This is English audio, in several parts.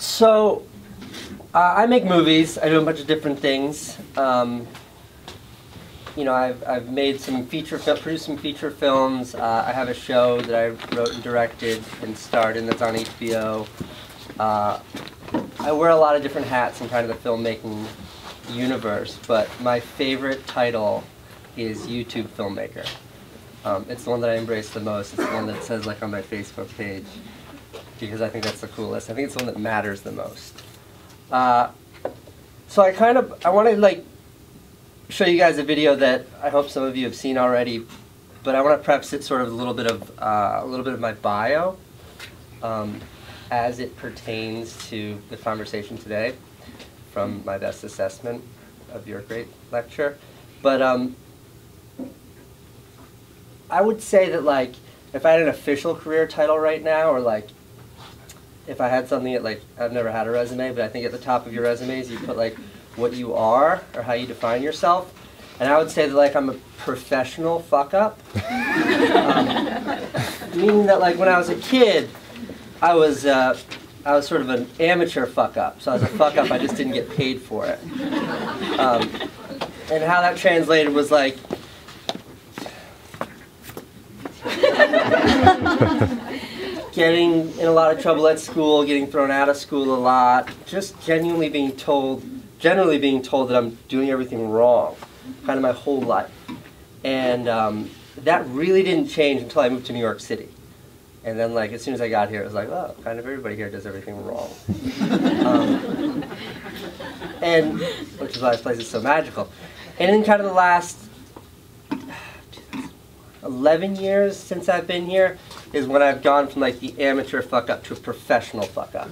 So, I make movies. I do a bunch of different things. You know, I've made some produced some feature films. I have a show that I wrote and directed and starred in that's on HBO. I wear a lot of different hats in kind of the filmmaking universe, but my favorite title is YouTube filmmaker. It's the one that I embrace the most. It's the one that says like on my Facebook page, because I think that's the coolest. I think it's the one that matters the most. So I want to like show you guys a video that I hope some of you have seen already, but I want to preface it sort of a little bit of my bio as it pertains to the conversation today, from my best assessment of your great lecture. But I would say that like if I had an official career title right now, or like if I had something that, like, I've never had a resume, but I think at the top of your resumes you put like what you are or how you define yourself. And I would say that like I'm a professional fuck up. Meaning that like when I was a kid, I was sort of an amateur fuck up. So I was a fuck up, I just didn't get paid for it. And how that translated was like getting in a lot of trouble at school, getting thrown out of school a lot, just generally being told that I'm doing everything wrong, kind of my whole life. And that really didn't change until I moved to New York City. And then like as soon as I got here, it was like, oh, kind of everybody here does everything wrong. And which is why this place is so magical. And in kind of the last 11 years since I've been here is when I've gone from like the amateur fuck up to a professional fuck up.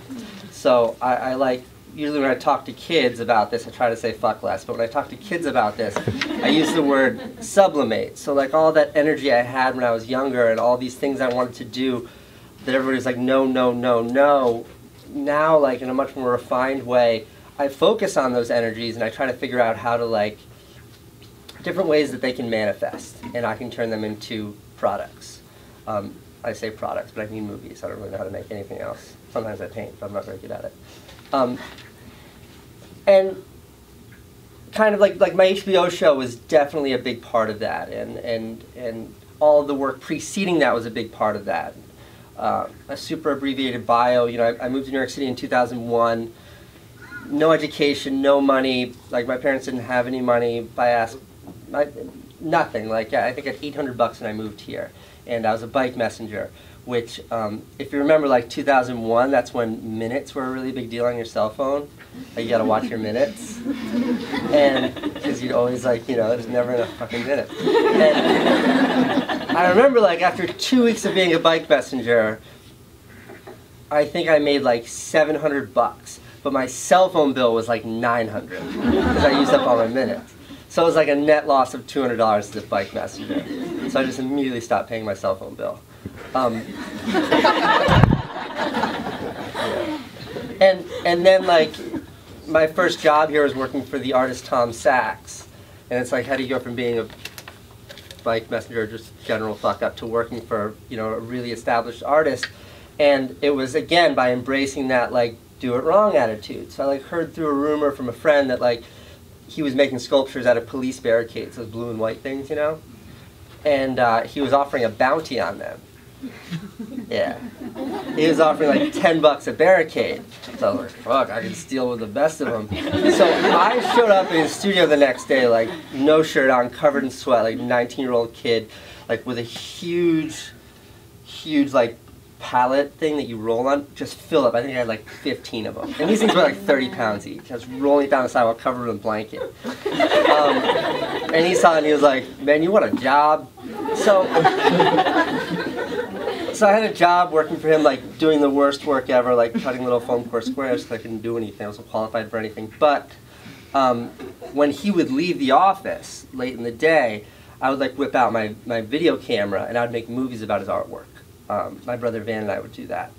So I like, usually when I talk to kids about this, I try to say fuck less, but when I talk to kids about this, I use the word sublimate. So like all that energy I had when I was younger and all these things I wanted to do that everybody was like, no, no, no, no. Now, like in a much more refined way, I focus on those energies and I try to figure out how to like, different ways that they can manifest, and I can turn them into products. I say products, but I mean movies. I don't really know how to make anything else. Sometimes I paint, but I'm not very good at it. And kind of like my HBO show was definitely a big part of that, and all of the work preceding that was a big part of that. A super abbreviated bio. You know, I moved to New York City in 2001. No education, no money. Like my parents didn't have any money. Nothing. Like I think I had $800 when I moved here, and I was a bike messenger. Which, if you remember, like 2001, that's when minutes were a really big deal on your cell phone. Like, you got to watch your minutes, and because you'd always like, you know, there's never enough fucking minutes. And I remember, like after 2 weeks of being a bike messenger, I think I made like $700, but my cell phone bill was like $900 because I used up all my minutes. So it was like a net loss of $200 as a bike messenger. So I just immediately stopped paying my cell phone bill. And then like my first job here was working for the artist Tom Sax, and it's like how do you go from being a bike messenger, just general fuck up, to working for, you know, a really established artist? And it was again by embracing that like do it wrong attitude. So I like heard through a rumor from a friend that like he was making sculptures out of police barricades, those blue and white things, you know, and he was offering a bounty on them. Yeah. He was offering like $10 a barricade. So I was like, fuck, I can steal with the best of them. So I showed up in his studio the next day, like no shirt on, covered in sweat, like 19-year-old kid, like with a huge like pallet thing that you roll on, just fill up. I think I had like 15 of them. And these things were like 30 pounds each. I was rolling down the sidewalk covered in a blanket. And he saw it and he was like, man, you want a job? So I had a job working for him, like doing the worst work ever, like cutting little foam core squares because I couldn't do anything. I wasn't qualified for anything. But when he would leave the office late in the day, I would like whip out my video camera and I would make movies about his artwork. My brother Van and I would do that.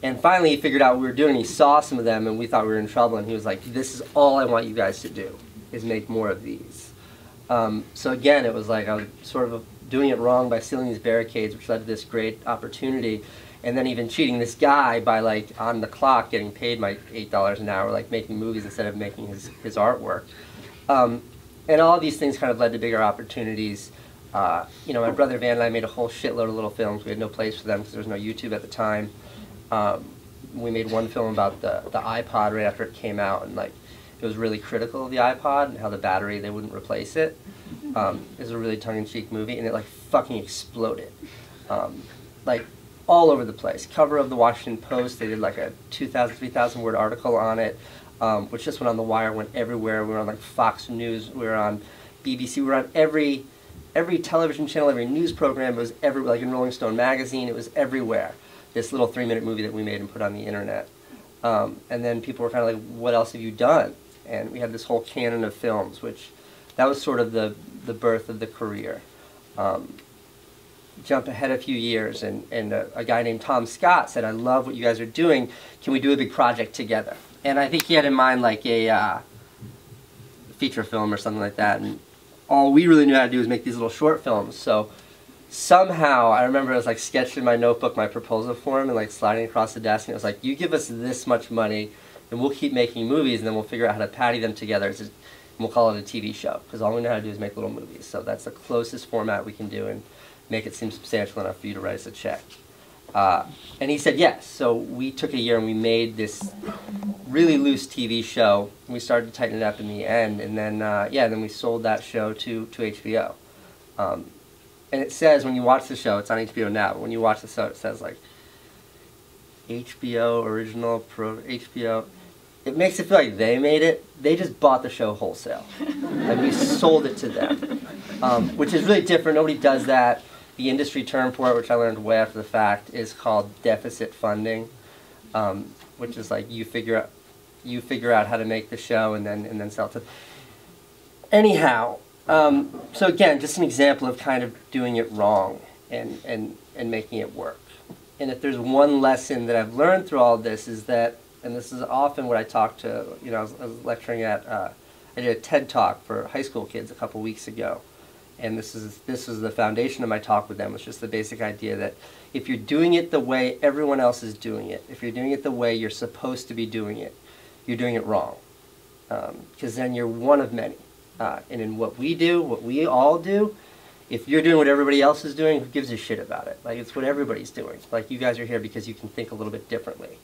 And finally he figured out what we were doing, he saw some of them and we thought we were in trouble, and he was like, this is all I want you guys to do, is make more of these. So again, it was like I was sort of doing it wrong by stealing these barricades, which led to this great opportunity. and then even cheating this guy by like on the clock getting paid my $8 an hour, like making movies instead of making his artwork. And all of these things kind of led to bigger opportunities. You know, my brother Van and I made a whole shitload of little films. We had no place for them because there was no YouTube at the time. We made one film about the iPod right after it came out, and like it was really critical of the iPod and how the battery, they wouldn't replace it. It was a really tongue-in-cheek movie, and it like fucking exploded. Like all over the place. Cover of the Washington Post, they did like a 2,000, 3,000 word article on it, which just went on the wire, went everywhere. We were on like Fox News, we were on BBC, we were on every television channel, every news program. It was everywhere, like in Rolling Stone magazine, it was everywhere. This little 3-minute movie that we made and put on the internet. And then people were kind of like, what else have you done? And we had this whole canon of films, which that was sort of the birth of the career. Jump ahead a few years, and a guy named Tom Sax said, I love what you guys are doing. Can we do a big project together? And I think he had in mind like a feature film or something like that. And all we really knew how to do was make these little short films. So somehow, I remember I was like sketched in my notebook my proposal for him and like sliding across the desk, and it was like, you give us this much money and we'll keep making movies, and then we'll figure out how to patty them together, and we'll call it a TV show, because all we know how to do is make little movies. So that's the closest format we can do and make it seem substantial enough for you to write us a check. And he said yes. So we took a year and we made this really loose TV show. We started to tighten it up in the end, and then yeah, then we sold that show to HBO. And it says, when you watch the show, it's on HBO now, but when you watch the show, it says like HBO original pro HBO. It makes it feel like they made it. They just bought the show wholesale. Like we sold it to them, which is really different. Nobody does that. The industry term for it, which I learned way after the fact, is called deficit funding, which is like you figure out how to make the show and then sell it to. Anyhow, so again, just an example of kind of doing it wrong and making it work. And if there's one lesson that I've learned through all of this, is that, and this is often what I talk to, you know, I was lecturing at, I did a TED Talk for high school kids a couple weeks ago. And this is the foundation of my talk with them. It's just the basic idea that if you're doing it the way everyone else is doing it, if you're doing it the way you're supposed to be doing it, you're doing it wrong. Because then you're one of many. And in what we do, what we all do, if you're doing what everybody else is doing, who gives a shit about it? Like, it's what everybody's doing. Like, you guys are here because you can think a little bit differently.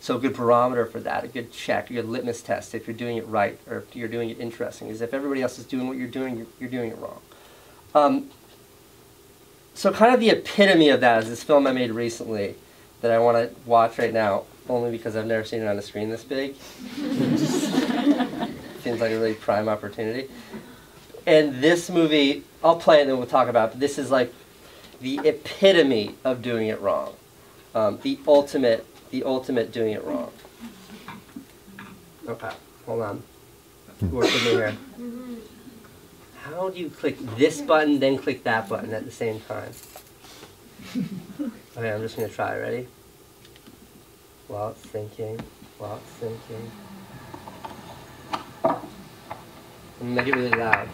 So a good barometer for that, a good check, a good litmus test, if you're doing it right or if you're doing it interesting, is if everybody else is doing what you're doing, you're doing it wrong. So kind of the epitome of that is this film I made recently that I want to watch right now, only because I've never seen it on a screen this big. Seems like a really prime opportunity. And this movie, I'll play it and then we'll talk about it, but this is like the epitome of doing it wrong. The ultimate doing it wrong. Okay, hold on. Work with me here. How do you click this button, then click that button at the same time? Okay, I'm just going to try. Ready? While it's thinking, while it's thinking. I'm going to make it really loud.